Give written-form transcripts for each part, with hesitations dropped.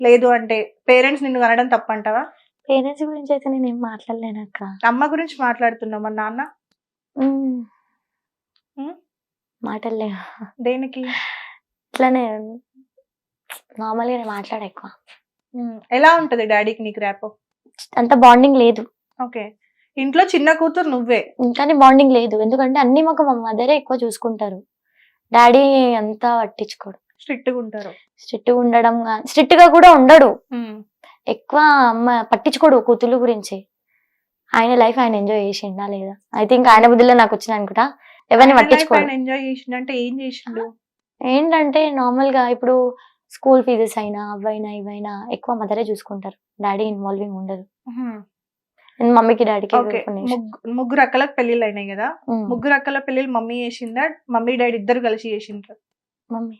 లేదు అంటే పేరెంట్స్ నిన్ను అనడం తప్పంటావా? పేరెంట్స్ గురించి అయితే నేను ఏం మాట్లాడలేనక్క. అమ్మ గురించి మాట్లాడుతున్నావు, మరి నాన్న? ఉమ్, ఉమ్, మాటలు లేవు. దేనికి? ఇట్లానే నార్మల్ గా మాట్లాడ ఎక్కువ. ఎలా ఉంటది డాడీకి నీకు ర్యాపో? అంత బాండింగ్ లేదు. ఓకే, ఇంట్లో చిన్న కూతురు నువ్వే. కానీ బాండింగ్ లేదు, ఎందుకంటే అన్ని మాకు మా మదరే ఎక్కువ చూసుకుంటారు. డాడీ అంతా పట్టించుకోడు. స్ట్రిక్ట్ గా ఉంటారు. స్ట్రిక్ట్ గా ఉండడం, స్ట్రిక్ట్ గా కూడా ఉండడు. ఎక్కువ అమ్మ పట్టించుకోడు కూతురు గురించి. ఆయన లైఫ్ ఆయన ఎంజాయ్ చేసిండా లేదా, ఐ థింక్ ఆయన బుద్ధిలో నాకు వచ్చిన అనుకుంటా. ఎవరిని పట్టించుకోడు. ఎంజాయ్ చేసిండంటే ఏం చేసిండు? ఏంటంటే నార్మల్ గా ఇప్పుడు స్కూల్ ఫీజెస్ అయినా అవైనా ఇవైనా ఎక్కువ మదరే చూసుకుంటారు, డాడీ ఇన్వాల్వింగ్ ఉండదు. మమ్మీకి డాడీకి ముగ్గురు అక్కలకు పెళ్లిళ్ళు అయినాయి కదా, ముగ్గురు అక్కల పెళ్లిళ్ళు మమ్మీ చేసిందా, మమ్మీ డాడీ ఇద్దరు కలిసి చేసిండ్రు? మమ్మీ.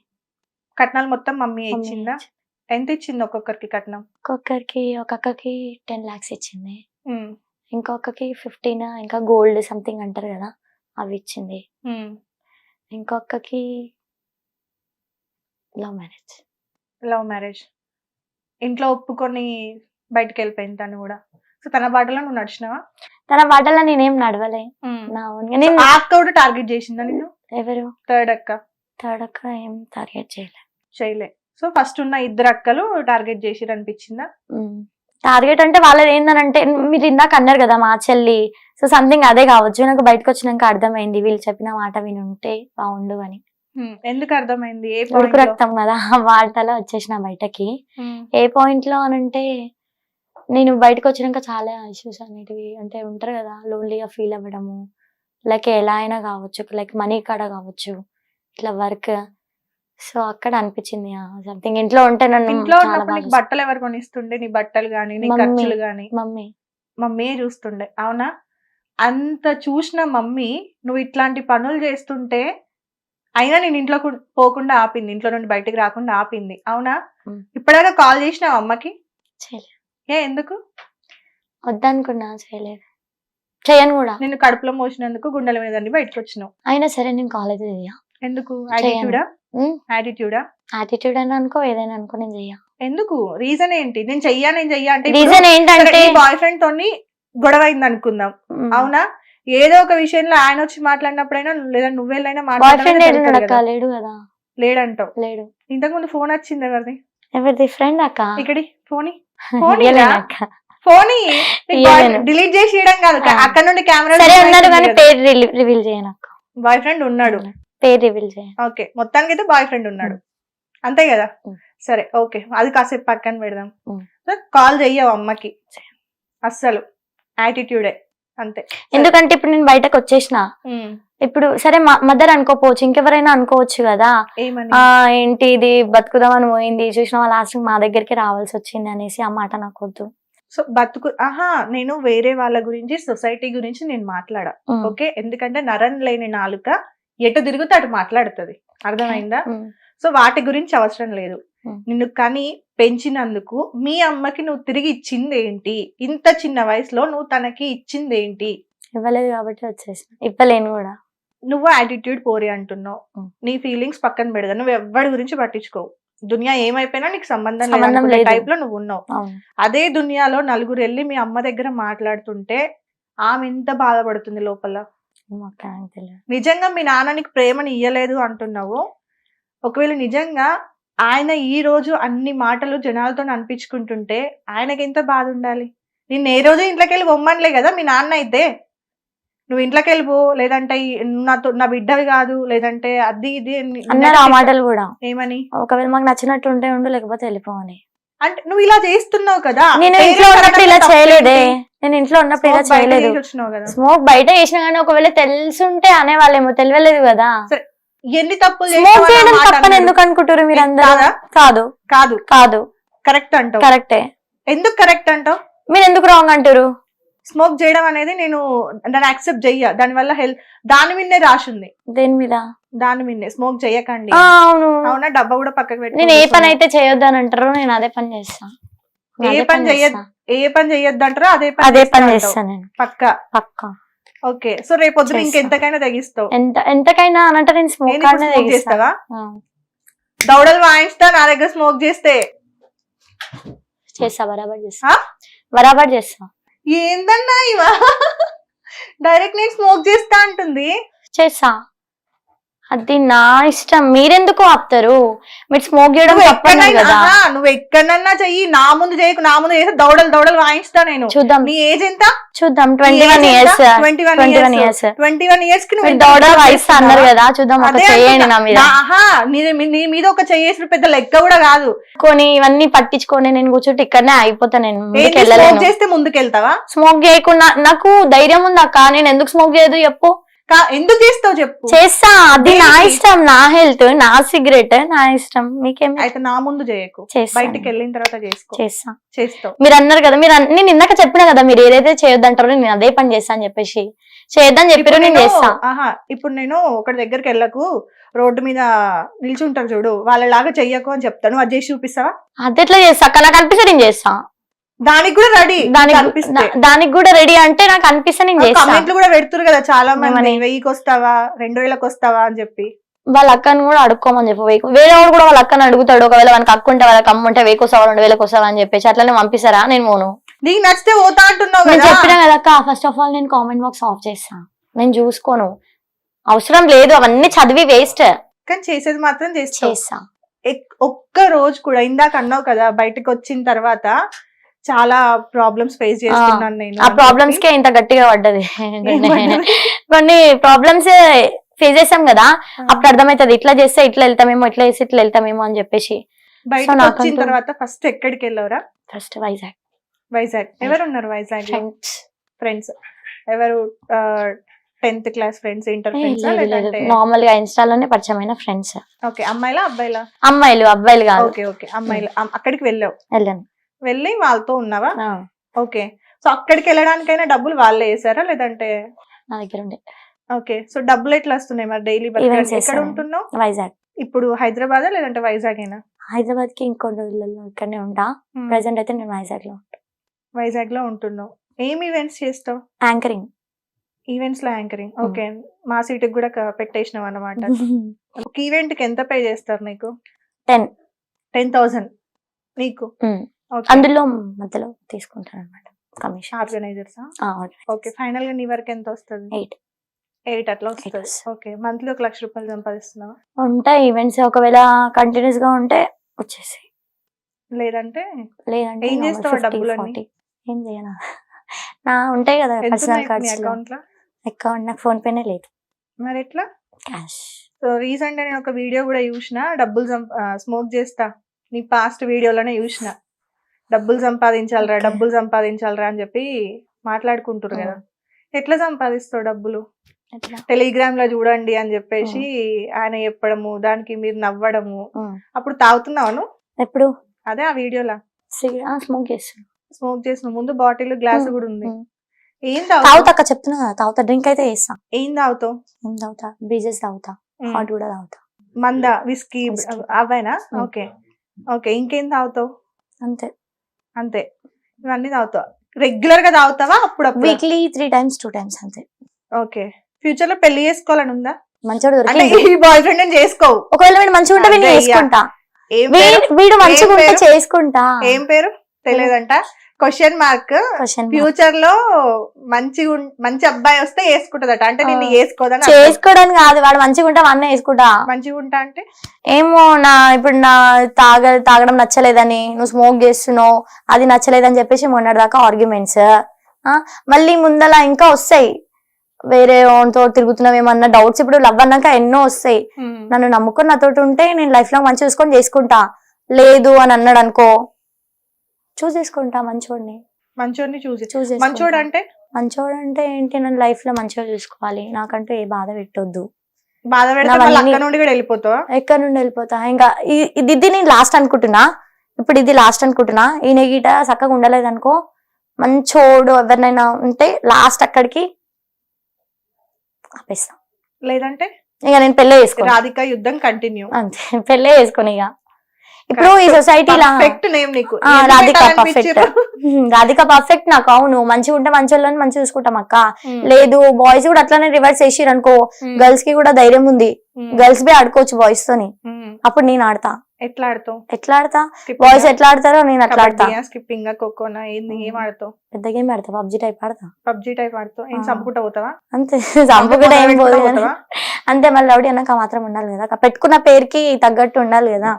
కట్నాలు మొత్తం మమ్మీ ఇచ్చిందా? ఎంత ఇచ్చింది ఒక్కొక్కరికి కట్నం? ఒక్కొక్కరికి, ఒక అక్కకి 10 lakhs ఇచ్చింది, ఇంకొకకి 15, ఇంకా గోల్డ్ సంథింగ్ అంటారు కదా అవి ఇచ్చింది, ఇంకొకకి లవ్ మ్యారేజ్. లవ్ మ్యారేజ్ ఇంట్లో ఒప్పుకొని బయటకు వెళ్ళిపోయింది తను కూడా. సో తన బాటలో నువ్వు నడిచినావా? తన బాటలో నేనేం నడవలే. నేను ఆ అక్క కూడా టార్గెట్ చేసిందా నిన్ను? ఎవరు? థర్డ్ అక్క. థర్డ్ అక్క ఏం టార్గెట్ చేయలే. సో ఫస్ట్ ఉన్న ఇద్దరు అక్కలు టార్గెట్ చేసిరు అనిపించిందా? టార్గెట్ అంటే వాళ్ళది ఏందనంటే, మీరు ఇందాక అన్నారు కదా మా చెల్లి, సో సంథింగ్ అదే కావచ్చు. నాకు బయటకు వచ్చినాక అర్థమైంది వీళ్ళు చెప్పిన మాట వినుంటే బాగుండు అని. ఎందుకు అర్థమైంది? ఉడుకు రక్తం కదా వార్తలో వచ్చేసిన బయటకి. ఏ పాయింట్ లో అనంటే, నేను బయటకు వచ్చినాక చాలా ఇష్యూస్ అనేటివి అంటే ఉంటారు కదా, లోన్లీగా ఫీల్ అవ్వడము, లైక్ ఎలా అయినా కావచ్చు, లైక్ మనీ కాడ కావచ్చు, ఇట్లా వర్క్. సో అక్కడ అనిపించింది సంథింగ్. ఇంట్లో ఉంటే నన్ను బట్టలు ఎవరు కొనిస్తుండే? నీ బట్టలు గానీ నీ ఖర్చులు గానీ మమ్మీ చూస్తుండే, అవునా? అంత చూసిన మమ్మీ నువ్వు ఇట్లాంటి పనులు చేస్తుంటే అయినా నేను ఇంట్లో పోకుండా ఆపింది, ఇంట్లో నుండి బయటకు రాకుండా ఆపింది, అవునా? ఇప్పటిదాకా కాల్ చేసినావు అమ్మకి? ఎందుకు? వద్దనుకున్నా, చేయను కూడా. నేను కడుపులో మోసినందుకు గుండెల మీద బయటకు వచ్చినావు, అయినా సరే నేను కాలేజ్ చెయ్యా. ఎందుకు? యాటిట్యూడా యాటిట్యూడ్ అని అనుకో, ఏదైనా అనుకో, నేను చెయ్యా. ఎందుకు? రీజన్ ఏంటి? నేను చెయ్యా అంటే రీజన్ ఏంటంటే బాయ్ ఫ్రెండ్ తోని గొడవ అయింది అనుకుందాం, అవునా? ఏదో ఒక విషయంలో ఆయన వచ్చి మాట్లాడినప్పుడైనా లేదా నువ్వెళ్ళైనా లేడు కదా. లేడంటావు? లేడు. ఇంతకు ముందు ఫోన్ వచ్చింది ఎవరిది? ఎవరిది? ఫ్రెండ్ అక్క. ఇక్కడి ఫోన్ డిలీట్ చేసి కాదు, అక్కడ నుండి కెమెరా పేరు రివీల్ చేయను అక్క. బాయ్ ఫ్రెండ్ ఉన్నాడు, పేరు రివీల్ చేయను. ఓకే, మొత్తానికి అయితే బాయ్ ఫ్రెండ్ ఉన్నాడు, అంతే కదా? సరే, ఓకే, అది కాసేపు పక్కన పెడదాం. కాల్ చెయ్యవు అమ్మకి అస్సలు, యాటిట్యూడే అంతే. ఎందుకంటే ఇప్పుడు నేను బయటకు వచ్చేసిన, ఇప్పుడు సరే మదర్ అనుకోపోవచ్చు, ఇంకెవరైనా అనుకోవచ్చు కదా, ఏంటి ఇది బతుకుదామని పోయింది చూసిన లాస్ట్ మా దగ్గరికి రావాల్సి వచ్చింది అనేసి ఆ మాట నాకు వద్దు. సో నేను వేరే వాళ్ళ గురించి, సొసైటీ గురించి నేను మాట్లాడా, ఓకే? ఎందుకంటే నరం లేని నాలుక ఎటు తిరుగుతూ అటు మాట్లాడుతుంది, అర్థమైందా? సో వాటి గురించి అవసరం లేదు. నిన్ను కని పెంచినందుకు మీ అమ్మకి నువ్వు తిరిగి ఇచ్చింది ఏంటి? ఇంత చిన్న వయసులో నువ్వు తనకి ఇచ్చింది ఏంటి? ఇవ్వలేదు కాబట్టి వచ్చేసిన, ఇవ్వలేను కూడా. నువ్వు యాటిట్యూడ్ పోరి అంటున్నావు, నీ ఫీలింగ్స్ పక్కన పెడదా, నువ్వు ఎవరి గురించి పట్టించుకోవు, దునియా ఏమైపోయినా నీకు సంబంధం లేదు టైప్ లో నువ్వు ఉన్నావు. అదే దునియాలో నలుగురు వెళ్ళి మీ అమ్మ దగ్గర మాట్లాడుతుంటే ఆమె ఎంత బాధపడుతుంది లోపల. నిజంగా మీ నాన్న నీకు ప్రేమని ఇయ్యలేదు అంటున్నావు, ఒకవేళ నిజంగా ఆయన ఈ రోజు అన్ని మాటలు జనాలతో అనిపించుకుంటుంటే ఆయనకి ఎంత బాధ ఉండాలి? నిన్ను ఏ రోజు ఇంట్లోకి వెళ్ళి బొమ్మనలే కదా మీ నాన్న అయితే, నువ్వు ఇంట్లోకి వెళ్ళిపో, లేదంటే నా బిడ్డవి కాదు, లేదంటే అది ఇది అన్నారు ఆ మాటలు కూడా. ఏమని? ఒకవేళ మాకు నచ్చినట్టు ఉంటే ఉండు, లేకపోతే వెళ్ళిపోవని. అంటే నువ్వు ఇలా చేస్తున్నావు కదా. నేను ఇంట్లో ఉన్నప్పుడు ఇలా చేయలేదే, నేను ఇంట్లో ఉన్నప్పుడు ఇలా చేయలేదు. స్మోక్ బయట చేసినా కానీ ఒకవేళ తెలుసుంటే అనేవాళ్ళేమో, తెలియలేదు కదా. ఎన్ని తప్పులు తప్పని ఎందుకు అనుకుంటారు మీరు అందరూ? కాదు కాదు కాదు, కరెక్ట్ అంటావు. కరెక్టే. ఎందుకు కరెక్ట్ అంటావు? మీరు ఎందుకు రాంగ్ అంటారు? స్మోక్ చేయడం అనేది నేను దాన్ని యాక్సెప్ట్ చెయ్య, దానివల్ల హెల్త్ దాని మీదే రాసింది. దేని మీద? దాని మీదే స్మోక్ చేయకండి. అవును, అవునా? డబ్బా కూడా పక్కకు పెట్టి. నేను ఏ పని అయితే చేయొద్దు అని అంటారో నేను అదే పని చేస్తా. ఏ పని చెయ్యొద్దు అంటారో అదే పని చేస్తాను నేను, పక్కా పక్కా. ఓకే, సో రేపొద్దున ఇంకెంతకైనా తెగిస్తావు. ఎంతకైనా అనంటే నేను స్మోక్ చేస్తావా? దౌడలు వాయిస్తా నా దగ్గర స్మోక్ చేస్తే చేస్తా బరాబర్ చేస్తా ఆ? బరాబర్ చేస్తా. ఏందన్నా ఇవా డైరెక్ట్ నేను స్మోక్ చేస్తా అంటుంది. చేస్తా, అది నా ఇష్టం, మీరెందుకు ఆపుతారు? మీరు స్మోక్ చేయడం తప్పదు కదా. నువ్వు ఎక్కడన్నా చెయ్యి, నా ముందు చేయకు, నా ముందు చేసి దౌడలు దౌడలు వాయిస్తా నేను. చూద్దాం, నీ ఏజ్ ఎంత? చూద్దాం. 21 years. 21 ఇయర్స్ కి మీరు దౌడలు వాయిస్తా అన్నారు కదా, చూద్దాం. ఒక చేయండి నా మీద. నీ మీద ఒక చేసిన పెద్ద లెక్క కూడా కాదు. కొని ఇవన్నీ పట్టించుకొని నేను కూర్చుంటే ఇక్కడనే అయిపోతా. నేను ముందుకు స్మోక్ వెళ్ళలేను. చేస్తే ముందుకెళ్తావా? స్మోక్ చేయకుండా నాకు ధైర్యం ఉంది అక్క, నేను ఎందుకు స్మోక్ చేయదు చెప్పు. ఎందుకు చేస్తావు చెప్పు. చేస్తా, అది నా ఇష్టం, నా హెల్త్, నా సిగరెట్, నా ఇష్టం. మీకేం? అయితే నా ముందు చేయకు, బయటికి వెళ్ళిన తర్వాత చేసుకో. చేస్తా, చేస్తావు. మీరు అన్నారు కదా, నేను ఇందాక చెప్పినా కదా, మీరు ఏదైతే చేయొద్దంటారో నేను అదే పని చేస్తా అని చెప్పేసి చేయొద్దని చెప్పారు, నేను చేస్తా. ఇప్పుడు నేను ఒకటి దగ్గరికి వెళ్ళకు, రోడ్డు మీద నిల్చుంటారు చూడు, వాళ్ళలాగా చెయ్యకు అని చెప్తాను, అది చేసి చూపిస్తావా? అది ఎట్లా చేస్తా అక్క, నాకు అనిపిస్తే నేను చేస్తా. దానికి కూడా రెడీ, దానికి కూడా రెడీ అంటే నాకు అనిపిస్తే నేను చేస్తా. కామెంట్లు కూడా పెడుతురు కదా చాలా మంది, 1000కి వస్తావా 2000కి వస్తావా అని చెప్పి. వాళ్ళ అక్కని కూడా అడుక్కోమని చెప్పి, వేరే వాడు కూడా వాళ్ళ అక్కని అడుగుతాడు, ఒకవేళ వాళ్ళకి అక్క ఉంటే వాళ్ళకి అమ్మ ఉంటే 1000కి వస్తావా 2000కి వస్తావా అని చెప్పేసి అట్లనే పంపిస్తారా? నేను పోను. నీకు నచ్చితే పోతా అంటున్నావు నేను చెప్పినా కదా అక్క, ఫస్ట్ ఆఫ్ ఆల్ నేను కామెంట్ బాక్స్ ఆఫ్ చేస్తా, నేను చూసుకోను, అవసరం లేదు, అవన్నీ చదివి వేస్ట్. కానీ చేసేది మాత్రం చేస్తా. ఒక్క రోజు కూడా, ఇందాక అన్నావు కదా బయటకు వచ్చిన తర్వాత చాలా ప్రాబ్లమ్స్ ఫేస్ చేస్తున్నాను నేను, ఆ ప్రాబ్లమ్స్ కే ఇంత గట్టిగా పడ్డది. కొన్ని ప్రాబ్లమ్స్ ఫేస్ చేసాం కదా, అప్పుడు అర్థమవుతుంది ఇట్లా చేస్తే ఇట్లా వెళ్తామేమో, ఇట్లా చేస్తే ఇట్లా వెళ్తామేమో అని చెప్పేసి. బయటకు వచ్చిన తర్వాత ఫస్ట్ ఎక్కడికి వెళ్ళావురా? ఫస్ట్ వైజాగ్. వైజాగ్ ఎవరు ఉన్నారు వైజాగ్? ఫ్రెండ్స్ ఎవరు? 10th class friends, inter friends? Normal గా ఇన్స్టాలోనే పరిచయమైన ఫ్రెండ్స్. ఓకే, అమ్మాయిలా అబ్బాయిలా? అమ్మాయిలు, అబ్బాయిలు కాదు. ఓకే ఓకే, అమ్మాయిలు. అక్కడికి వెళ్ళావు? వెళ్ళాను. వెళ్ళి వాళ్ళతో ఉన్నావా? ఓకే, సో అక్కడికి వెళ్ళడానికైనా డబ్బులు వాళ్ళే వేసారా లేదంటే? నా దగ్గర ఉండే. ఓకే, సో డబ్బులు ఎట్లా వస్తున్నాయి మరి డైలీ? ఎక్కడ ఉంటున్నావు? వైజాగ్. ఇప్పుడు హైదరాబాద్ లేదంటే వైజాగ్ అయినా? హైదరాబాద్ కి ఇంకొన్ని రోజులలో ఇక్కడనే ఉంటా. ప్రెసెంట్ అయితే నేను వైజాగ్ లో ఉంటా. వైజాగ్ లో ఉంటున్నావు. ఏం ఈవెంట్స్ చేస్తావు? యాంకరింగ్. ఈవెంట్స్ లో యాంకరింగ్. ఓకే, మా సీట్ కూడా పెట్టేసినావు అన్నమాట. ఒక ఈవెంట్ కి ఎంత పే చేస్తారు నీకు? 10,000 నీకు? అందులో మధ్యలో తీసుకుంటాను అన్నమాట కమిషన్. ఆర్గనైజర్స్? ఓకే, ఫైనల్ గా నీ వరకు ఎంత వస్తుంది? 8 అట్లా వస్తుంది. ఓకే, మంత్లీ 1 లక్ష రూపాయలు సంపాదిస్తున్నావా? ఉంటాయి ఈవెంట్స్, ఒకవేళ కంటిన్యూస్ గా ఉంటే వచ్చేసి, లేదంటే ఏం చేస్తావు డబ్బులన్నీ? ఏం చేయనా, నా ఉంటాయి కదా పర్సనల్ కార్డ్స్ అకౌంట్, నాకు ఫోన్ పేనే లేదు. మరి ఎట్లా? క్యాష్. సో రీసెంట్ నేను ఒక వీడియో కూడా చూసిన, డబ్బులు స్మోక్ చేస్తా, నీ పాస్ట్ వీడియోలోనే చూసిన, డబ్బులు సంపాదించాలరా అని చెప్పి మాట్లాడుకుంటారు కదా. ఎట్లా సంపాదిస్తావు డబ్బులు? టెలిగ్రామ్ లో చూడండి అని చెప్పేసి ఆయన చెప్పడము, దానికి మీరు నవ్వడము. అప్పుడు తాగుతున్నావు? ఎప్పుడు? అదే ఆ వీడియోలా స్మోక్ చేసిన ముందు బాటిల్ గ్లాస్ కూడా ఉంది. ఏం తాగుతా చెప్తున్నా, తాగుతా, డ్రింక్ అయితే చేస్తా. ఏం తాగుతావు? బ్రీజెస్ తాగుతా, హాట్ కూడా తాగుతా. మందా, విస్కీ అవేనా? ఓకే ఓకే, ఇంకేం తాగుతావు? అంతే, ఇవన్నీ తాగుతావు. రెగ్యులర్ గా తాగుతావా? అప్పుడప్పుడు వీక్లీ 3 times 2 times అంతే. ఓకే, ఫ్యూచర్ లో పెళ్లి చేసుకోవాలని ఉందా? మంచోడు బాయ్ ఫ్రెండ్ చేసుకోవు. ఒకవేళ వీడు మంచిగా ఉంటే వీడిని చేసుకుంటా, వీడు మంచిగా ఉంటే చేసుకుంటా. ఏం పేరు తెలియదంట? Question mark. ఫ్యూచర్ లో మంచి అబ్బాయి వస్తే వేసుకుంటదట, అంటే నేను చేసుకోవడానికి కాదు, వాడు మంచిగా ఉంటా వాడినే వేసుకుంటా. మంచిగా ఉంటా అంటే ఏమో, ఇప్పుడు నా తాగడం నచ్చలేదని, నువ్వు స్మోక్ చేస్తున్నావు అది నచ్చలేదని చెప్పేసి మొన్నటిదాకా ఆర్గ్యుమెంట్స్, మళ్ళీ ముందలా ఇంకా వస్తాయి, వేరే వాళ్ళతో తిరుగుతున్నావేమన్నా డౌట్స్. ఇప్పుడు లవ్ అన్నాక ఎన్నో వస్తాయి. నన్ను నమ్ముకొని నాతోటి ఉంటే నేను లైఫ్ లో మంచి చూసుకొని చేసుకుంటా, లేదు అని అన్నాడు అనుకో చూసేసుకుంటా మంచోడిని. మంచోడు అంటే ఏంటి? నన్ను లైఫ్ లో మంచిగా చూసుకోవాలి, నాకంటూ ఏ బాధ పెట్టొద్దు. ఎక్కడ నుండి వెళ్ళిపోతా? ఇంకా ఇది నేను లాస్ట్ అనుకుంటున్నా, ఇప్పుడు ఇది లాస్ట్ అనుకుంటున్నా. ఈయన గీట చక్కగా ఉండలేదు అనుకో, మంచోడు ఎవరినైనా ఉంటే లాస్ట్ అక్కడికి ఆపేస్తా. లేదంటే ఇక నేను పెళ్ళే చేసుకోను. రాధిక యుద్ధం కంటిన్యూ. అంతే, పెళ్ళే చేసుకోను. ఇక ఇప్పుడు ఈ సొసైటీలా పర్ఫెక్ట్ నేమ్ నీకు రాధిక పర్ఫెక్ట్. రాధిక పర్ఫెక్ట్ నాకు. అవును, మంచిగా ఉంటే మంచి వాళ్ళని మంచిగా చూసుకుంటాం అక్క. లేదు బాయ్స్ కూడా అట్లానే రివర్స్ చేసిరు అనుకో, గర్ల్స్ కి కూడా ధైర్యం ఉంది, గర్ల్స్ బి ఆడుకోవచ్చు బాయ్స్ తోని. అప్పుడు నేను ఆడతా. ఎట్లా ఆడతావు? బాయ్స్ ఎట్లా ఆడతారో నేను అట్లా ఆడతా. స్కిప్పింగ్, ఖోఖోనా, ఏంది ఏం ఆడతావు? పెద్ద గేమ్ ఆడతా, పబ్జి టైప్ ఆడతా. పబ్జి టైప్ ఆడతావు? ఏం చంపుకుంటా పోతావా? అంతే, చంపుకుంటా ఏం పోదు. అంతే, మళ్ళీ రౌడీ అన్నాక మాత్రం ఉండాలి కదా, పెట్టుకున్న పేరుకి తగ్గట్టు ఉండాలి కదా.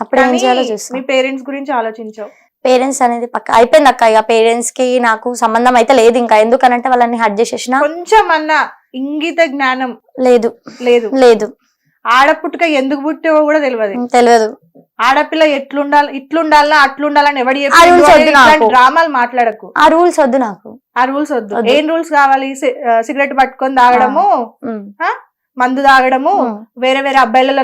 అప్పుడు ఏం చేయాలో చూస్తా. మీ పేరెంట్స్ గురించి ఆలోచించావు? పేరెంట్స్ అనేది పక్క అయిపోయింది అక్క. ఇక పేరెంట్స్ కి నాకు సంబంధం అయితే లేదు ఇంకా. ఎందుకనంటే వాళ్ళని హర్ట్ చేసేసిన. కొంచెం అన్న ఇంగిత జ్ఞానం లేదు. లేదు లేదు. ఆడపుట్టుక ఎందుకు పుట్టావో కూడా తెలియదు. ఆడపిల్ల ఎట్లుండాలి, ఇట్లుండాలా, అట్లుండాలని ఎవడి డ్రామాలు మాట్లాడకు. ఆ రూల్స్ వద్దు నాకు. ఆ రూల్స్ వద్దు. ఏం రూల్స్ కావాలి? సిగరెట్ పట్టుకొని తాగడము, మందు తాగడము, వేరే వేరే అబ్బాయిల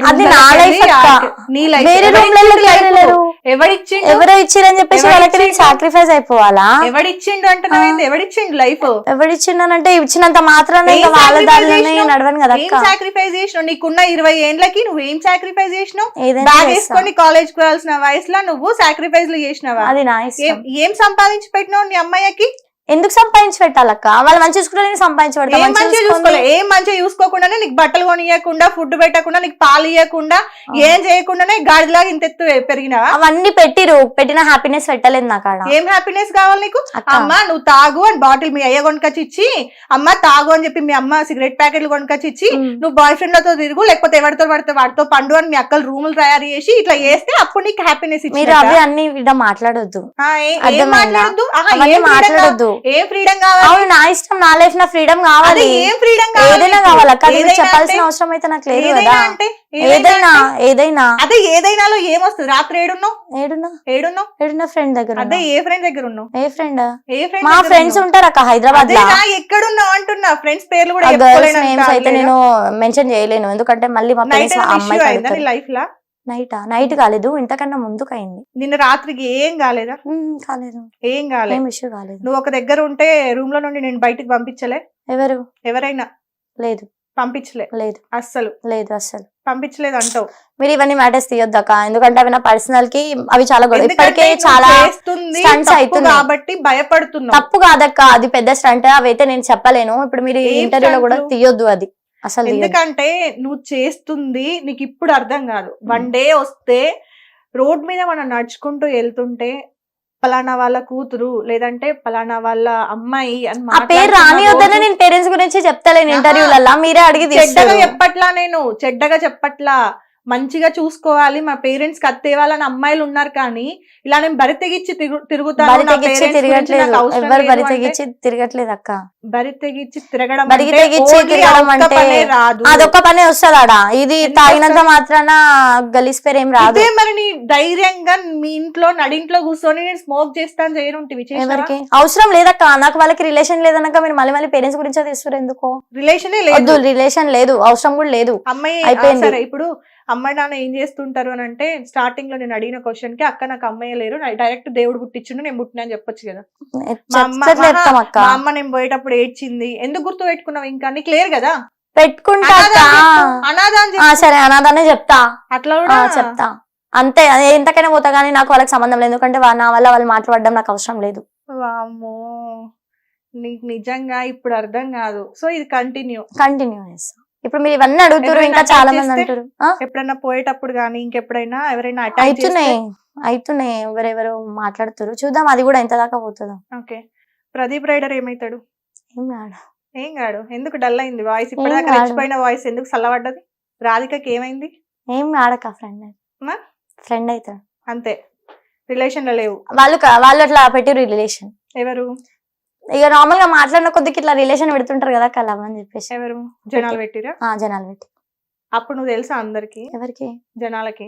ఎవరో ఇచ్చిరని చెప్పేసి వాళ్ళకి సాక్రిఫైస్ అయిపోవాలా? ఎవడిచ్చిండు అంటున్నావు? ఎవడిచ్చిండు లైఫ్? ఎవడిచ్చిండనంటే ఇచ్చినంత మాత్రాన వాళ్ళ దారిలోనే నడవను కదా. ఏం సాక్రిఫైస్ చేసినావు? నీకున్న 20 ఏండ్లకి నువ్వు ఏం సాక్రిఫైస్ చేసినావు? బ్యాగ్ వేసుకొని కాలేజ్ కు వెళ్ళాల్సిన వయసులో నువ్వు సాక్రిఫైస్ చేసినావా? అది నా ఇష్టం. ఏం సంపాదించి పెట్టినావు నీ అమ్మాయికి? ఎందుకు సంపాదించి పెట్టాలక్క? వాళ్ళు మంచి చూసుకుంటే సంపాదించి పెడతా. ఏం మంచిగా చూసుకోకుండానే నీకు బట్టలు కొనియకుండా, ఫుడ్ పెట్టకుండా, నీకు పాలు ఇవ్వకుండా, ఏం చేయకుండానే గాడిలాగా ఇంత ఎత్తు పెరిగినావా? అవన్నీ పెట్టిన హ్యాపీనెస్ పెట్టలేదు నాకు. ఏం హ్యాపీనెస్ కావాలి నీకు? అమ్మ నువ్వు తాగు అని బాటిల్ మీ అయ్య కొనుకొచ్చి ఇచ్చి, అమ్మ తాగు అని చెప్పి మీ అమ్మ సిగరెట్ ప్యాకెట్లు కొనుకొచ్చి ఇచ్చి, నువ్వు బాయ్ ఫ్రెండ్ లతో తిరుగు, లేకపోతే ఎవరితో పడితే వాడితో పండు అని మీ అక్కలు రూములు తయారు చేసి ఇట్లా చేస్తే అప్పుడు నీకు హ్యాపీనెస్. మీరు అవి అన్ని మాట్లాడొద్దు. మాట్లాడొద్దు. ఏం ఫ్రీడమ్ కావాలి? అవును, నా ఇష్టం, నా లైఫ్, నా ఫ్రీడమ్ కావాలి. ఏం ఫ్రీడమ్ ఏదైనా కావాలక్క. చెప్పాల్సిన అవసరం అయితే నాకు లేదు కదా. ఏదైనా అదే ఏదైనాలో ఏమొస్తుంది? రాత్రి ఏడున్నావు ఫ్రెండ్ దగ్గర. అదే ఏ ఫ్రెండ్ దగ్గర ఉన్నావు? ఏ ఫ్రెండ్? మా ఫ్రెండ్స్ ఉంటారు అక్క హైదరాబాద్ లో. ఎక్కడున్నావు అంటున్నా? ఫ్రెండ్స్ పేర్లు కూడా నేమ్స్ అయితే నేను మెన్షన్ చేయలేను, ఎందుకంటే మళ్ళీ మా పేరెంట్స్ అమ్మాయి లైఫ్ లా. నైట్ కాలేదు, ఇంతకన్నా ముందుకు అయింది. నిన్న రాత్రికి ఏం కాలేదా? కాలేదు. ఏం కాలేదు. ఇష్యూ కాలేదు. నువ్వు ఒక దగ్గర ఉంటే రూమ్ లో నుండి నేను బయటికి పంపించలే? ఎవరైనా? లేదు. పంపించలే? లేదు. అస్సలు పంపించలేదు అంటావు. మీరు ఇవన్నీ మ్యాటర్స్ తీయొద్దక్క, ఎందుకంటే అవి నా పర్సనల్ కి అవి చాలా గొడవ. ఇప్పటికే చాలా స్టంట్స్ అవుతుంది కాబట్టి భయపడుతున్నా. తప్పు కాదక్క, అది పెద్ద స్టంట్. అవైతే నేను చెప్పలేను. ఇప్పుడు మీరు ఇంటర్వ్యూలో కూడా తీయొద్దు అది అసలు. ఎందుకంటే నువ్వు చేస్తుంది నీకు ఇప్పుడు అర్థం కాదు. వన్ డే వస్తే రోడ్ మీద మనం నడుచుకుంటూ వెళ్తుంటే పలానా వాళ్ళ కూతురు లేదంటే పలానా వాళ్ళ అమ్మాయి అని ఆ పేరు రానివద్దనే నేను పేరెంట్స్ గురించి చెప్తలేను ఇంటర్వ్యూలలో. మీరే అడిగి చెడ్డగా చెప్పట్లా, మంచిగా చూసుకోవాలి. మా పేరెంట్స్ కి అత్తే వాళ్ళని అమ్మాయిలు ఉన్నారు, కానీ ఇలా నేను బరి తెగిచ్చి తిరుగుతాను. తిరగట్లేదు అక్క. బరి తెగిచ్చి తిరగడం అంటే అదొక్క పనే వస్తుంది ఆడ. ఇది తాగినంత మాత్రాన గలీజ్ పేరు ఏం రాదు. మరి నీ ధైర్యంగా మీ ఇంట్లో నడింట్లో కూర్చొని నేను స్మోక్ చేస్తాను చేయనుంటివి. ఎవరికి అవసరం లేదక్క, నాకు వాళ్ళకి రిలేషన్ లేదన్నాక మీరు మళ్ళీ పేరెంట్స్ గురించి తీస్తారు ఎందుకు? రిలేషన్ లేదు, అవసరం కూడా లేదు. అమ్మాయి అయిపోయింది. ఇప్పుడు అమ్మాయి నాన్న ఏం చేస్తుంటారు అని అంటే, స్టార్టింగ్ లో నేను అడిగిన క్వశ్చన్ కి అక్క నాకు అమ్మాయి లేరు, డైరెక్ట్ దేవుడు పుట్టించుండు, నేను పుట్టినా అని చెప్పొచ్చు కదా. మా అమ్మ నేను పోయేటప్పుడు ఏడ్చింది, ఎందుకు గుర్తు పెట్టుకున్నావు? ఇంకా నీకు లేరు కదా. పెట్టుకుంటా సరే అనాథనే చెప్తా, అట్లా కూడా చెప్తా అంతే. ఎంతకైనా పోతా గానీ నాకు వాళ్ళకి సంబంధం లేదు, ఎందుకంటే నా వల్ల వాళ్ళు మాట్లాడడం నాకు అవసరం లేదు. వామ్మో, నీకు నిజంగా ఇప్పుడు అర్థం కాదు. సో ఇది కంటిన్యూ చేస్తా. ఇప్పుడు మీరు ఇవన్నీ అడుగుతారు, ఇంకా చాలా మంది అంటారు. ఎప్పుడైనా పోయేటప్పుడు గానీ ఇంకెప్పుడైనా ఎవరైనా అవుతున్నాయి ఎవరెవరు మాట్లాడుతారు, చూద్దాం అది కూడా ఎంత దాకా పోతుందో. ఓకే, ప్రదీప్ రైడర్ ఏమైతాడు? ఏం కాడు. ఎందుకు డల్ అయింది వాయిస్? ఇప్పటిదాకా రెచ్చిపోయిన వాయిస్ ఎందుకు చల్లబడ్డది? రాధికకి ఏమైంది? ఏం ఆడక ఫ్రెండ్ అవుతాడు అంతే. రిలేషన్ లో లేవు వాళ్ళు అట్లా పెట్టిరు రిలేషన్. ఎవరు? ఇక నార్మల్ గా మాట్లాడిన కొద్దికి ఇట్లా రిలేషన్ పెడుతుంటారు కదా కలవ అని చెప్పేసి. ఎవరు? జనాలు పెట్టిరా? జనాలు పెట్టి. అప్పుడు నువ్వు తెలుసా అందరికి? ఎవరికి? జనాలకి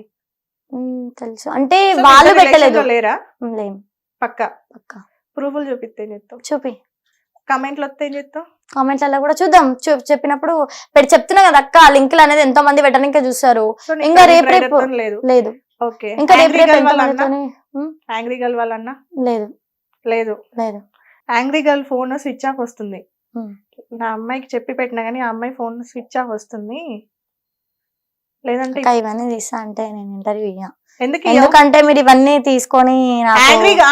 తెలుసు. అంటే వాళ్ళు పెట్టలేదు. లేరా? లేం. పక్కా ప్రూఫ్లు చూపిస్తే ఏం చెప్తావు? చూపి. కామెంట్లు వస్తే ఏం చెప్తావు? కామెంట్లలో కూడా చూద్దాం. చెప్పినప్పుడు చెప్తున్నా కదా అక్క, లింకులు అనేది ఎంతో మంది పెట్టడానికి చూస్తారు. ఇంకా రేపు లేదు. ఇంకా రేపు యాంగ్రీ గర్ల్ వాళ్ళన్నా లేదు. Angry girl phone switch off వస్తుంది. నా అమ్మాయికి చెప్పి పెట్టినా గానీ ఆ అమ్మాయి ఫోన్ స్విచ్ ఆఫ్ వస్తుంది. లేదంటే అక్క ఇవన్నీ తీస్తా అంటే నేను ఇంటర్వ్యూ ఇయ్యా. ఎందుకు ఎందుకంటే మీరు ఇవన్నీ తీసుకొని నాకు యాంగ్రీగా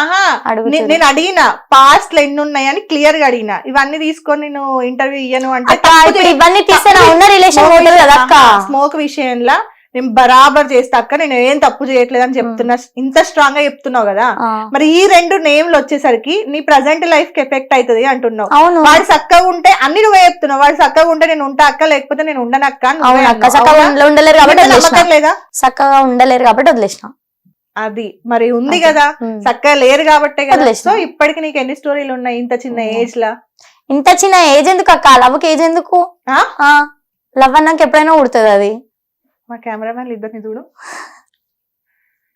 అడుగుతున్నారు. నేను అడిగిన పాస్ట్ లో ఎన్ని ఉన్నాయని క్లియర్ గా అడిగిన, ఇవన్నీ తీసుకొని నేను ఇంటర్వ్యూ ఇయ్యను అంటే అక్క ఇప్పుడు ఇవన్నీ తీస్తే నా ఉన్న రిలేషన్ పోతుంది కదా అక్క. స్మోక్ విషయంలో నేను బరాబర్ చేస్తా అక్క, నేను ఏం తప్పు చేయట్లేదు అని చెప్తున్నా, ఇంత స్ట్రాంగ్ గా చెప్తున్నావు కదా. మరి ఈ 2 నేమ్లు వచ్చేసరికి నీ ప్రజెంట్ లైఫ్ కి ఎఫెక్ట్ అవుతుంది అంటున్నావు. అవును వాడు చక్కగా ఉంటే అన్ని నువ్వే చెప్తున్నావు, వాడు చక్కగా ఉంటే నేను ఉంటా అక్క, లేకపోతే నేను ఉండను అక్క అని నువ్వే అవును అక్క. అన్నావు. చక్కగా అవునా? ఉండలేరు కాబట్టి నీకు వదిలేసిన. నమ్మకం లేదా? చక్కగా ఉండలేరు కాబట్టి వదిలేసిన. అది మరి ఉంది అదే. కదా, చక్కగా లేరు కాబట్టే కదా. వదిలేసిన. సో ఇప్పటికి నీకు ఎన్ని స్టోరీలు ఉన్నాయి ఇంత చిన్న ఏజ్ లా? ఇంత చిన్న ఏజ్ ఎందుకు అక్క? లవ్కి ఏజ్ ఎందుకు? లవ్ అన్నాక ఎప్పుడైనా ఉడుతుంది అది. మా కెమెరామెన్ ఇద్దరిని చూడు,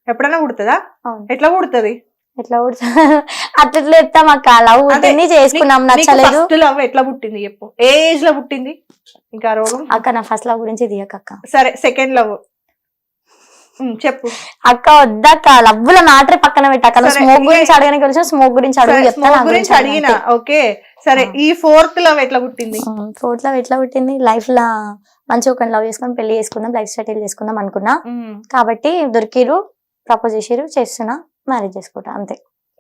ఎప్పుడైనా పుడుతుందా? అవును. ఎట్లా పుడుతుంది? ఎట్లా ఉడుతుంది? అట్లా చెప్తాం అక్క. లవ్ పుట్టింది, చేసుకున్నాం, నచ్చలేదు. ఫస్ట్ లవ్ ఎట్లా పుట్టింది చెప్పు, ఏ ఏజ్ లో పుట్టింది? ఇంకా రోగం అక్క నా ఫస్ట్ లవ్ గురించి దియక అక్క. సరే సెకండ్ లవ్ చెప్పు అక్క. వద్దక్క, లవ్వుల మ్యాటర్ పక్కన పెట్టాక. సరే, స్మోక్ గురించి అడగడానికి వచ్చా, స్మోక్ గురించి అడుగు సరే, చెప్తా. smoke గురించి అడిగిన ఓకే. సరే ఈ ఫోర్త్ లవ్ ఎట్లా పుట్టింది? ఫోర్త్ లవ్ ఎట్లా పుట్టింది? లైఫ్ లా మంచిగా ఒక లవ్ చేసుకుని పెళ్లి చేసుకుందాం, లైఫ్ సెటిల్ చేసుకుందాం అనుకున్నా. కాబట్టి దొరికిరు, ప్రపోజ్ చేసిరు, చేస్తున్నా, మ్యారేజ్ చేసుకుంటా, అంతే.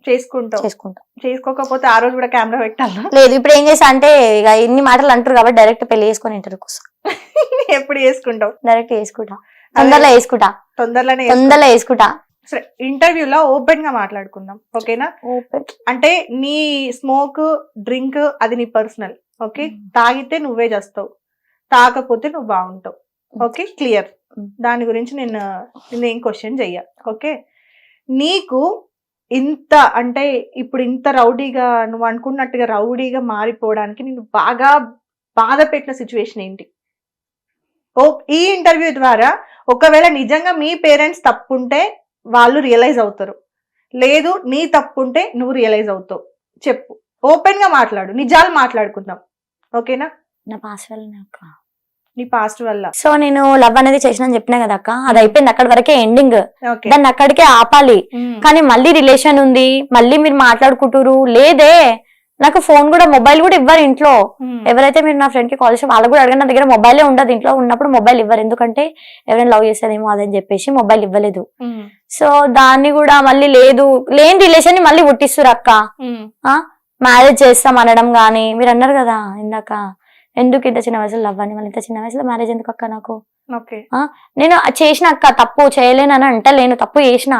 చేసుకుంటా. చేసుకోకపోతే ఆ రోజు కూడా కెమెరా పెట్టాలా? లేదు, ఇప్పుడు ఏం చేస్తా అంటే ఇక ఇన్ని మాటలు అంటారు కాబట్టి డైరెక్ట్ పెళ్లి చేసుకుని ఇంటర్వ్యూ కోసం. ఎప్పుడు చేసుకుంటావు? డైరెక్ట్ చేసుకుంటా, తొందరలో వేసుకుంటా. సరే ఇంటర్వ్యూలో ఓపెన్ గా మాట్లాడుకుందాం ఓకేనా? అంటే నీ స్మోక్ డ్రింక్ అది నీ పర్సనల్, ఓకే. తాగితే నువ్వే చేస్తావు, తాగకపోతే నువ్వు బాగుంటావు, ఓకే క్లియర్. దాని గురించి నేను ఏం క్వశ్చన్ చెయ్య, ఓకే. నీకు ఇంత అంటే ఇప్పుడు ఇంత రౌడీగా నువ్వు అనుకున్నట్టుగా రౌడీగా మారిపోవడానికి నేను బాగా బాధ పెట్టిన సిచ్యువేషన్ ఏంటి? ఈ ఇంటర్వ్యూ ద్వారా ఒకవేళ నిజంగా మీ పేరెంట్స్ తప్పుంటే వాళ్ళు రియలైజ్ అవుతారు, లేదు నీ తప్పుంటే నువ్వు రియలైజ్ అవుతావు. చెప్పు, ఓపెన్ గా మాట్లాడు, నిజాలు మాట్లాడుకుందాం ఓకేనా? నా పాస్ వల్ల అక్క. నీ పాస్ట్ వల్ల. సో నేను లవ్ అనేది చేసిన చెప్పినా కదా అక్క, అది అయిపోయింది, అక్కడి వరకే ఎండింగ్. దాన్ని అక్కడికే ఆపాలి. కానీ మళ్ళీ రిలేషన్ ఉంది, మళ్ళీ మీరు మాట్లాడుకుంటారు. లేదే, నాకు ఫోన్ కూడా మొబైల్ కూడా ఇవ్వరు ఇంట్లో. ఎవరైతే మీరు నా ఫ్రెండ్ కి కాల్ చేసి వాళ్ళు కూడా అడగండి, నా దగ్గర మొబైలే ఉండదు. ఇంట్లో ఉన్నప్పుడు మొబైల్ ఇవ్వరు, ఎందుకంటే ఎవరైనా లవ్ చేసేదేమో అదని చెప్పేసి మొబైల్ ఇవ్వలేదు. సో దాన్ని కూడా మళ్ళీ లేదు, లేని రిలేషన్ ని మళ్ళీ పుట్టిస్తారు అక్క. మ్యారేజ్ చేస్తాం అనడం గానీ, మీరు అన్నారు కదా ఇందాక, ఎందుకు ఇంత చిన్న వయసులో లవ్ అని, మళ్ళీ ఇంత చిన్న వయసులో మ్యారేజ్ ఎందుకు అక్క నాకు? నేను చేసిన అక్క, తప్పు చేయలేనని అంటలేను, తప్పు చేసిన.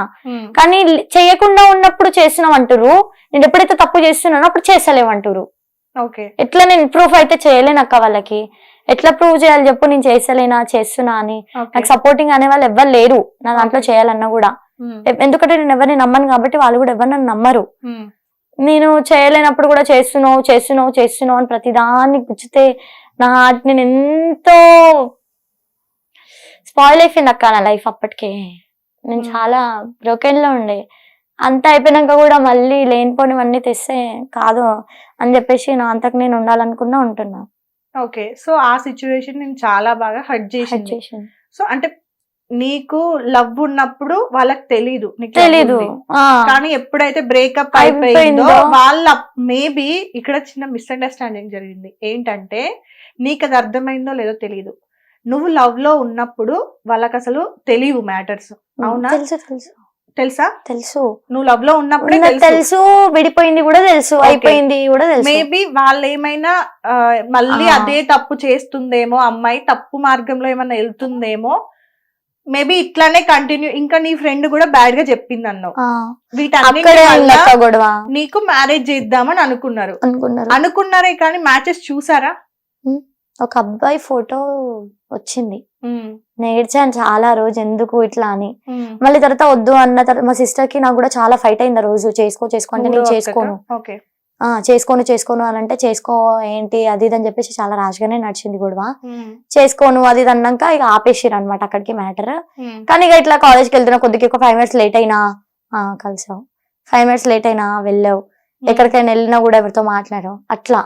కానీ చేయకుండా ఉన్నప్పుడు చేస్తున్నాం అంటారు, నేను ఎప్పుడైతే తప్పు చేస్తున్నానో అప్పుడు చేస్తలేమంటారు. ఎట్లా నేను ప్రూఫ్ అయితే చేయలేను అక్క వాళ్ళకి. ఎట్లా ప్రూవ్ చేయాలి చెప్పు, నేను చేస్తలేనా చేస్తున్నా అని. నాకు సపోర్టింగ్ అనే వాళ్ళు ఎవ్వరు లేరు నా దాంట్లో చేయాలన్నా కూడా. ఎందుకంటే నేను ఎవరిని నమ్మను కాబట్టి వాళ్ళు కూడా ఎవరు నన్ను నమ్మరు. నేను చేయలేనప్పుడు కూడా చేస్తున్నావు అని ప్రతిదాన్ని గుచ్చితే నా హార్ట్ నేను ఎంతో స్పాయిల్ అయిపోయింది అక్క నా లైఫ్. అప్పటికే నేను చాలా బ్రోకెన్ లో ఉండే. అంతా అయిపోయినాక కూడా మళ్ళీ లేనిపోనివన్నీ తెస్తే కాదు అని చెప్పేసి నా అంతకు నేను ఉండాలనుకున్నా ఉంటున్నా. ఓకే, సో ఆ సిచ్యువేషన్ నేను చాలా బాగా హర్ట్ చేసింది. సో అంటే నీకు లవ్ ఉన్నప్పుడు వాళ్ళకి తెలీదు, కానీ ఎప్పుడైతే బ్రేకప్ అయిపోయిందో వాళ్ళ మేబీ ఇక్కడ చిన్న మిస్అండర్స్టాండింగ్ జరిగింది. ఏంటంటే నీకు అది అర్థమైందో లేదో తెలీదు, నువ్వు లవ్ లో ఉన్నప్పుడు వాళ్ళకి అసలు తెలియవు మ్యాటర్స్. అవునా? తెలుసా? తెలుసు. నువ్వు లవ్ లో ఉన్నప్పుడే తెలుసు, విడిపోయింది కూడా తెలుసు, అయిపోయింది కూడా తెలుసు. మేబీ వాళ్ళు ఏమైనా మళ్ళీ అదే తప్పు చేస్తుందేమో, అమ్మాయి తప్పు మార్గంలో ఏమైనా వెళ్తుందేమో, మేబీ ఇట్లానే కంటిన్యూ. ఇంకా నీ ఫ్రెండ్ కూడా బ్యాడ్ గా చెప్పింది అన్నావు. గొడవ నీకు మ్యారేజ్ చేద్దామని అనుకున్నారే, కానీ మ్యాచెస్ చూసారా? ఒక అబ్బాయి ఫోటో వచ్చింది, నేర్చాను చాలా రోజు ఎందుకు ఇట్లా అని. మళ్ళీ తర్వాత వద్దు అన్న తర్వాత మా సిస్టర్ కి నాకు కూడా చాలా ఫైట్ అయింది ఆ రోజు. చేసుకో అంటే నేను చేసుకోను అని అంటే, చేసుకో ఏంటి అది ఇది అని చెప్పేసి చాలా రాష్గానే నడిచింది గొడవ. చేసుకోను అది ఇది అన్నాక ఇక ఆపేసిరు అనమాట అక్కడికి మ్యాటర్. కానీ ఇక ఇట్లా కాలేజ్కి వెళ్తున్నా, కొద్దిగా ఒక 5 minutes లేట్ అయినా కలిసావు, 5 minutes లేట్ అయినా వెళ్ళావు, ఎక్కడికైనా వెళ్ళినా కూడా ఎవరితో మాట్లాడావు, అట్లా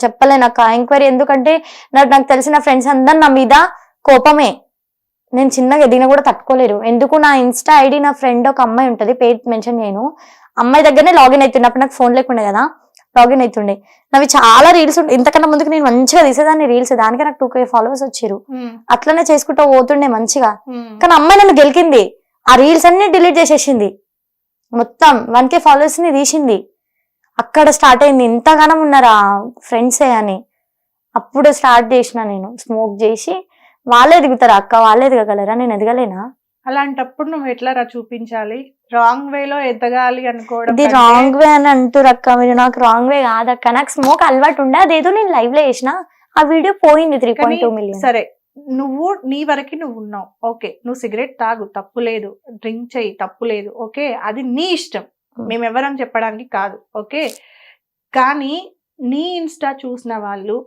చెప్పలేనక్క ఎంక్వైరీ. ఎందుకంటే నాకు తెలిసిన ఫ్రెండ్స్ అందరు నా మీద కోపమే. నేను చిన్నగా ఎదిగినా కూడా తట్టుకోలేరు. ఎందుకు నా ఇన్స్టా ఐడి, నా ఫ్రెండ్ ఒక అమ్మాయి ఉంటది, పేరు మెన్షన్ చేయను, అమ్మాయి దగ్గరనే లాగిన్ అవుతున్నప్పుడు నాకు ఫోన్ లేకుండా కదా, లాగిన్ అవుతుండే. నావి చాలా రీల్స్ ఉండే, ఇంతకన్నా ముందుకు నేను మంచిగా తీసేదాన్ని రీల్స్, దానికి నాకు 2K ఫాలోవర్స్ వచ్చారు. అట్లనే చేసుకుంటూ పోతుండే మంచిగా. కానీ అమ్మాయి నన్ను గెలికింది, ఆ రీల్స్ అన్ని డిలీట్ చేసేసింది, మొత్తం 1K ఫాలోవర్స్ ని తీసింది. అక్కడ స్టార్ట్ అయింది, ఇంతగానం ఉన్నారా ఫ్రెండ్సే అని. అప్పుడు స్టార్ట్ చేసిన నేను స్మోక్ చేసి. వాళ్ళే దిగుతారా అక్క, వాళ్ళే దిగగలరా, నేను ఎదగలేనా? అలాంటప్పుడు నువ్వు ఎట్లా చూపించాలి? రాంగ్ వేలో ఎదగాలి అనుకోవడం, ఇది రాంగ్ వే అని అంటారు అక్క మీరు. నాకు రాంగ్ వే కాదక్క, నాకు స్మోక్ అలవాటు ఉండే, అదేదో నేను లైవ్ లో చేసిన, ఆ వీడియో పోయింది 3.2 మిలియన్. సరే, నువ్వు నీ వరకు నువ్వు ఉన్నావు, ఓకే, నువ్వు సిగరెట్ తాగు తప్పు లేదు, డ్రింక్ చెయ్యి తప్పు లేదు, ఓకే, అది నీ ఇష్టం, మేము ఎవరని చెప్పడానికి కాదు, ఓకే. కానీ నీ ఇన్స్టా చూసిన వాళ్ళు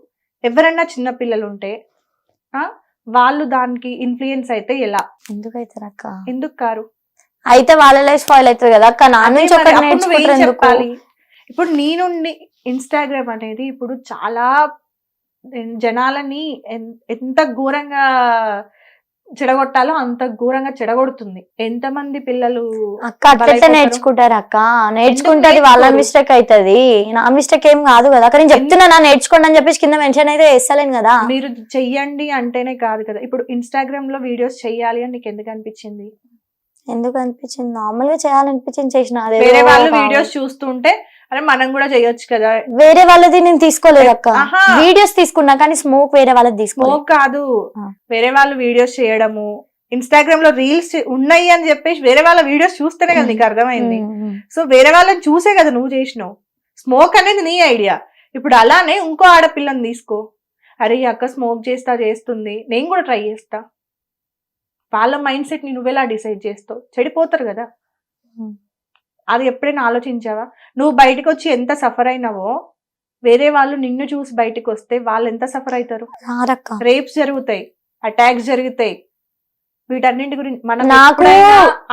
ఎవరన్నా చిన్న పిల్లలు ఉంటే వాళ్ళు దానికి ఇన్ఫ్లుయెన్స్ అయితే ఎలా? ఎందుకు అవుతారు అక్క? ఎందుకు కారు? అయితే వాళ్ళ లైఫ్ స్పాయిల్ అవుతుంది కదా అక్క, నా నుంచి ఒకటి నేర్చుకుంటారు. చెప్పాలి ఇప్పుడు నీ నుండి ఇన్స్టాగ్రామ్ అనేది ఇప్పుడు చాలా జనాలని ఎంత ఘోరంగా చెడగొట్టాలో అంత ఘోరంగా చెడగొడుతుంది. ఎంతమంది పిల్లలు అక్క అట్లా నేర్చుకుంటారు అక్క, నేర్చుకుంటది, వాళ్ళ మిస్టేక్ అవుతుంది, నా మిస్టేక్ ఏం కాదు కదా. కానీ చెప్తున్నా నేర్చుకోండి అని చెప్పేసి కింద మెన్షన్ అయితే వేస్తలేను కదా. మీరు చెయ్యండి అంటేనే కాదు కదా, ఇప్పుడు ఇన్స్టాగ్రామ్ లో వీడియోస్ చెయ్యాలి అని నీకు ఎందుకు అనిపించింది? ఎందుకు అనిపించింది, నార్మల్ గా చేయాలనిపించింది, చేసిన. వేరే వాళ్ళు వీడియోస్ చూస్తుంటే అరే మనం కూడా చేయొచ్చు కదా. వేరే వాళ్ళది నేను తీసుకోలేదు అక్క, వీడియోస్ తీసుకున్నా, కానీ స్మోక్ వేరే వాళ్ళది స్మోక్ కాదు, వేరే వాళ్ళు వీడియోస్ చేయడము, ఇన్స్టాగ్రామ్ లో రీల్స్ ఉన్నాయి అని చెప్పేసి వేరే వాళ్ళ వీడియోస్ చూస్తేనే కదా నీకు అర్థమైంది. సో వేరే వాళ్ళని చూసే కదా నువ్వు చేసినావు. స్మోక్ అనేది నీ ఐడియా. ఇప్పుడు అలానే ఇంకో ఆడపిల్లని తీసుకో, అరే ఈ అక్క స్మోక్ చేస్తుంది, నేను కూడా ట్రై చేస్తా. వాళ్ళ మైండ్ సెట్ ని నువ్వెలా డిసైడ్ చేస్తావు? చెడిపోతారు కదా. అది ఎప్పుడైనా ఆలోచించావా? నువ్వు బయటకు వచ్చి ఎంత సఫర్ అయినావో వేరే వాళ్ళు నిన్ను చూసి బయటకు వస్తే వాళ్ళు ఎంత సఫర్ అవుతారు? రేప్స్ జరుగుతాయి, అటాక్స్ జరుగుతాయి, వీటన్నింటి గురించి మనం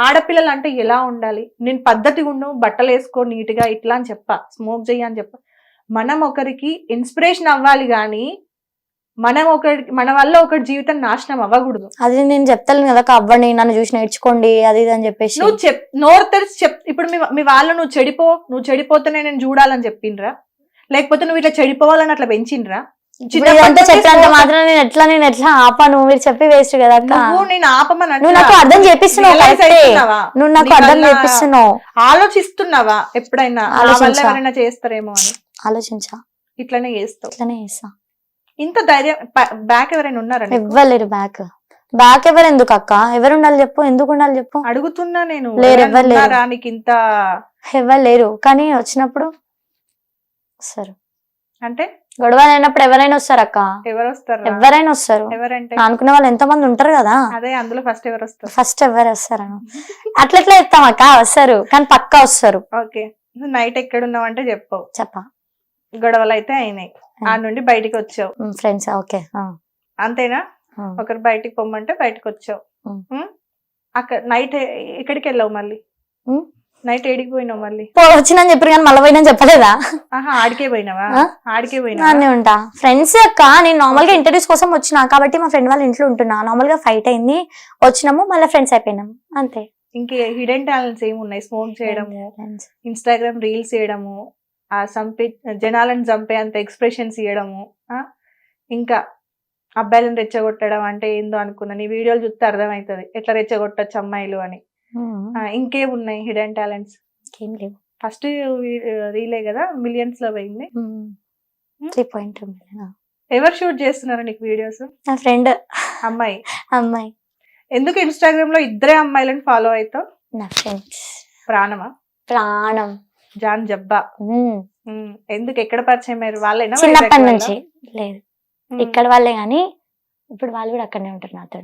ఆడపిల్లలు అంటే ఎలా ఉండాలి, నేను పద్ధతిగా ఉండు, బట్టలు వేసుకో నీట్ గా ఇట్లా అని చెప్పా, స్మోక్ చెయ్యి అని చెప్పా. మనం ఒకరికి ఇన్స్పిరేషన్ అవ్వాలి గాని మన వల్ల ఒకటి జీవితం నాశనం అవ్వకూడదు. అది నేను చెప్తాను కదా, అవ్వండి, నన్ను చూసి నేర్చుకోండి అది ఇది అని చెప్పేసి. నువ్వు నోరు తెరిచి ఇప్పుడు మీ వాళ్ళు నువ్వు చెడిపోతేనే నేను చూడాలని చెప్పిండ్రా, లేకపోతే నువ్వు ఇట్లా చెడిపోవాలని అట్లా పెంచిండ్రా? చెప్పినంత మాత్రం నేను ఎట్లా ఆపాను? మీరు చెప్పి వేస్ట్ కదా. నేను ఆపమని నువ్వు నాకు అర్థం చేపిస్తున్నావు, నువ్వు నాకు అర్థం చేపిస్తున్నావు. ఆలోచిస్తున్నావా ఎప్పుడైనా ఎవరైనా చేస్తారేమో అని? ఆలోచించా, ఇట్లనే చేస్తావు. ఇట్లనే చేస్తా. ఇంత ధైర్యం బ్యాక్ ఎవరైనా ఉన్నారా? ఇవ్వలేరు బ్యాక్ ఎవరు ఎందుకు అక్క? ఎవరు ఉండాలి చెప్పు, ఎందుకు ఉండాలి చెప్పు? అడుగుతున్నా నేను. లేరు, ఎవరు లేరు, ఇంత ఎవరు లేరు. కానీ వచ్చినప్పుడు వస్తారు, అంటే గొడవ అయినప్పుడు ఎవరైనా వస్తారు అక్క. ఎవరు వస్తారు? ఎవరైనా వస్తారు. ఎవరంటే అనుకునే వాళ్ళు ఎంతో మంది ఉంటారు కదా. అదే అందులో ఫస్ట్ ఎవరు వస్తారు? ఫస్ట్ ఎవరు వస్తారు అట్లా చెప్తాం అక్క, వస్తారు కానీ పక్కా వస్తారు. ఓకే, నైట్ ఎక్కడున్నావు అంటే చెప్పా. గొడవలు అయితే అయినాయి, ఆ నుండి బయటికి వచ్చావు, ఫ్రెండ్స్. ఓకే, అంతేనా? ఒకరు బయటికి పొమ్మంటే బయటకు వచ్చావు. అక్కడ నైట్ ఎక్కడికి వెళ్ళావు? మళ్ళీ నైట్ ఏడికి పోయినావు? మళ్ళీ వచ్చినా చెప్పారు కానీ మళ్ళీ పోయినా చెప్పలేదా? ఆడికే పోయినావా? ఆడికే పోయినా అన్నీ ఉంటా. ఫ్రెండ్స్ అక్క, నేను నార్మల్ గా ఇంటర్వ్యూస్ కోసం వచ్చినా కాబట్టి మా ఫ్రెండ్ వాళ్ళ ఇంట్లో ఉంటున్నా. నార్మల్ గా ఫైట్ అయింది, వచ్చినాము, మళ్ళీ ఫ్రెండ్స్ అయిపోయినాము, అంతే. ఇంకే హిడెన్ టాలెంట్స్ ఏమున్నాయి? స్మోక్ చేయడము, ఇన్స్టాగ్రామ్ రీల్స్ చేయడము, ఆ జనాలను చంపే అంత ఎక్స్ప్రెషన్స్ ఇవ్వడము, ఇంకా అబ్బాయిలను రెచ్చగొట్టడం అంటే ఏందో అనుకున్నా. నీ వీడియోలు చూస్తే అర్థమవుతుంది ఎట్లా రెచ్చగొట్టచ్చు అమ్మాయిలు అని. ఇంకేమున్నాయి హిడెన్ టాలెంట్స్? ఫస్ట్ రీలే కదా మిలియన్స్ లో పోయింది. 3.2 మిలియన్. ఎవరు షూట్ చేస్తున్నారు నీకు వీడియోస్? నా ఫ్రెండ్ అమ్మాయి. ఎందుకు ఇన్స్టాగ్రామ్ లో ఇద్దరే అమ్మాయిలను ఫాలో అవుతావు? నా ఫ్రెండ్స్. ప్రాణం జాన్ జబ్బా. ఎందుకు, ఎక్కడ పరిచయం అయ్యారు? వాళ్ళైనా? చిన్నప్పటి నుంచి. లేదు, ఇక్కడ వాళ్ళే గానీ ఇప్పుడు వాళ్ళు కూడా అక్కడనే ఉంటారు నాతో.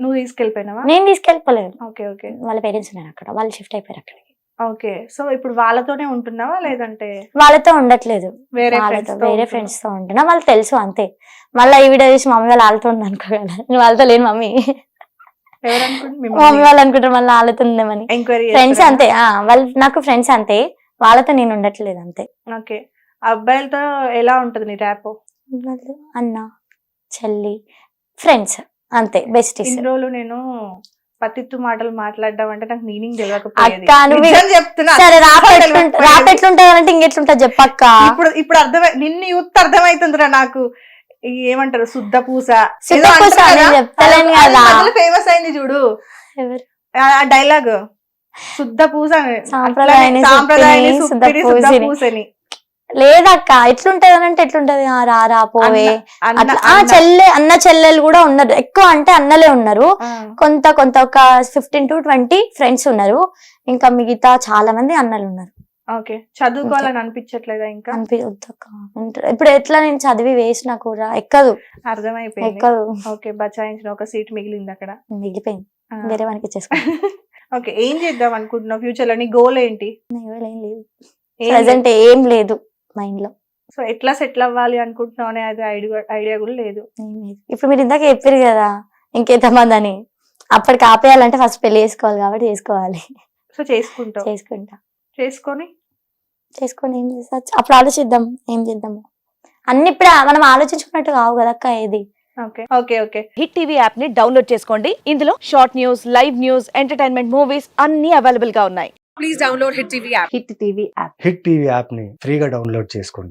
నువ్వు తీసుకెళ్ళిపోయినావా? నేను తీసుకెళ్ళిపోలేదు. ఓకే, వాళ్ళ పేరెంట్స్ ఉన్నారు అక్కడ, వాళ్ళు షిఫ్ట్ అయిపోయారు అక్కడికి. ఓకే, సో ఇప్పుడు వాళ్ళతోనే ఉంటున్నావా లేదంటే? వాళ్ళతో ఉండట్లేదు, వేరే ఫ్రెండ్స్ తో ఉంటున్నా. వాళ్ళు తెలుసు అంతే. మళ్ళీ ఈ వీడియో చూసి మమ్మీ వాళ్ళు వాళ్ళతో ఉంది అనుకోగలరు, వాళ్ళతో లేని మమ్మీ మమ్మీ వాళ్ళు అనుకుంటారు మళ్ళీ వాళ్ళతో ఉందేమని. ఫ్రెండ్స్ అంతే, వాళ్ళు నాకు ఫ్రెండ్స్ అంతే, వాళ్ళతో నేను ఉండట్లేదు అంతే. ఓకే, అబ్బాయిలతో ఎలా ఉంటది నీ ర్యాప్? అన్న చెల్లి ఫ్రెండ్స్ అంతే, బెస్ట్. ఇన్ని రోజులు నేను పతిత్తు మాటలు మాట్లాడడం అంటే నాకు మీనింగ్ తెలియకపోయేది. అక్క నువ్వు నిజం చెప్తున్నా. సరే రాప్ తెలియకపోయేది. ఎట్లుంటది అంటే ఇంకెట్లుంటది చెప్పక్క. ఇప్పుడు అర్థమై నిన్ను యూత్ అర్థమైతుందిరా నాకు. ఈ ఏమంటారు శుద్ధ పూస సుత్తపూస నేను చెప్తలేను కదా. ఫేమస్ అయింది చూడు ఎవరు? ఆ డైలాగ్, శుద్ధ పూస సాంప్రదాయాన్ని సాంప్రదాయాన్ని సుప్పిని, సుప్పిని, శుద్ధ శుద్ధ పూసిని. పూసని. లేదక్క ఎట్లుంటది అని అంటే ఎట్లుంటది, రా పోవే అట్లా. అన్న చెల్లెలు కూడా ఉన్నారు, ఎక్కువ అంటే అన్నలే ఉన్నారు. కొంత ఒక 15 to 20 ఫ్రెండ్స్ ఉన్నారు, ఇంకా మిగతా చాలా మంది అన్నలు ఉన్నారు. ఓకే, చదువుకోవాలని అనిపించట్లేదా ఇంకా? ఇప్పుడు ఎట్లా నేను చదివి వేసినా కూడా ఎక్కదు, అర్థమైపోయింది. ఎక్కదు. ఓకే, బచాయించిన ఒక సీట్ మిగిలింది అక్కడ, మిగిలిపోయింది, వేరే వానికి ఇచ్చేసుకో. ఓకే, ఏం చేద్దాం అనుకుంటున్నావు ఫ్యూచర్ లో? నీ గోల్ ఏంటి? ఏం లేదు ప్రెసెంట్, ఏం లేదు మైండ్ లో. సో ఎట్లా సెటిల్ అవ్వాలి అనుకుంటున్నావు అనే అది ఐడియా కూడా లేదు. ఇప్పుడు మీరు ఇందాక చెప్పారు కదా ఇంకెంతమంది అని, అప్పటికి ఆపేయాలంటే ఫస్ట్ పెళ్లి చేసుకోవాలి కాబట్టి చేసుకోవాలి. సో చేసుకుంటావు? చేసుకుంటా. చేసుకొని ఏం చేస్తా అప్పుడు ఆలోచిద్దాం ఏం చేద్దాము. అన్ని ఇప్పుడు మనం ఆలోచించుకున్నట్టు కావు కదక్క ఏది. Okay okay okay. Hit TV app ని డౌన్లోడ్ చేసుకోండి. ఇందులో short news, live news, entertainment movies అన్ని అవైలబుల్ గా ఉన్నాయి. Please download hit TV app. Hit TV app ని ఫ్రీగా డౌన్లోడ్ చేసుకోండి.